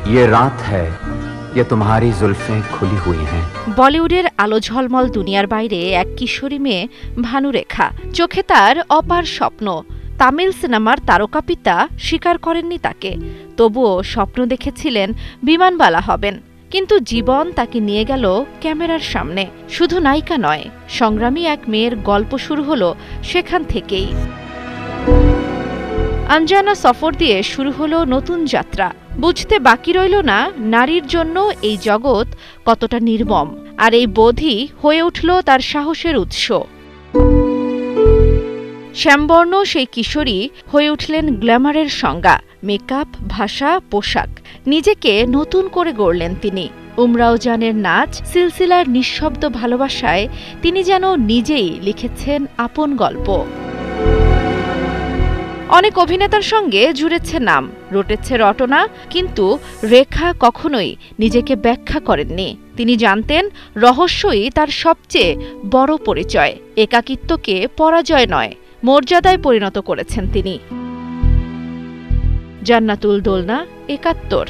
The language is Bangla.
ये रात है, ये तुम्हारी जुल्फें खुली हुई हैं। বলিউডের আলো ঝলমল দুনিয়ার বাইরে এক কিশোরী মেয়ে ভানুরেখা। চোখে তার অপার স্বপ্ন। তামিল সিনেমার তারকা পিতা স্বীকার করেননি তাকে, তবুও স্বপ্ন দেখেছিলেন বিমানবালা হবেন। কিন্তু জীবন তাকে নিয়ে গেল ক্যামেরার সামনে। শুধু নায়িকা নয়, সংগ্রামী এক মেয়ের গল্প শুরু হলো সেখান থেকেই। আঞ্জানা সফর দিয়ে শুরু হলো নতুন যাত্রা। বুঝতে বাকি রইল না নারীর জন্য এই জগৎ কতটা নির্মম, আর এই বোধই হয়ে উঠল তার সাহসের উৎস। শ্যামবর্ণ সেই কিশোরী হয়ে উঠলেন গ্ল্যামারের সংজ্ঞা। মেকআপ, ভাষা, পোশাক, নিজেকে নতুন করে গড়লেন তিনি। উমরাও জানের নাচ, সিলসিলার নিঃশব্দ ভালোবাসায় তিনি যেন নিজেই লিখেছেন আপন গল্প। অনেক অভিনেতার সঙ্গে জুড়েছে নাম, রটেছে রটনা, কিন্তু রেখা কখনোই নিজেকে ব্যাখ্যা করেননি। তিনি জানতেন রহস্যই তার সবচেয়ে বড় পরিচয়। একাকিত্বকে পরাজয় নয়, মর্যাদায় পরিণত করেছেন তিনি। জান্নাতুল দোলনা, ৭১।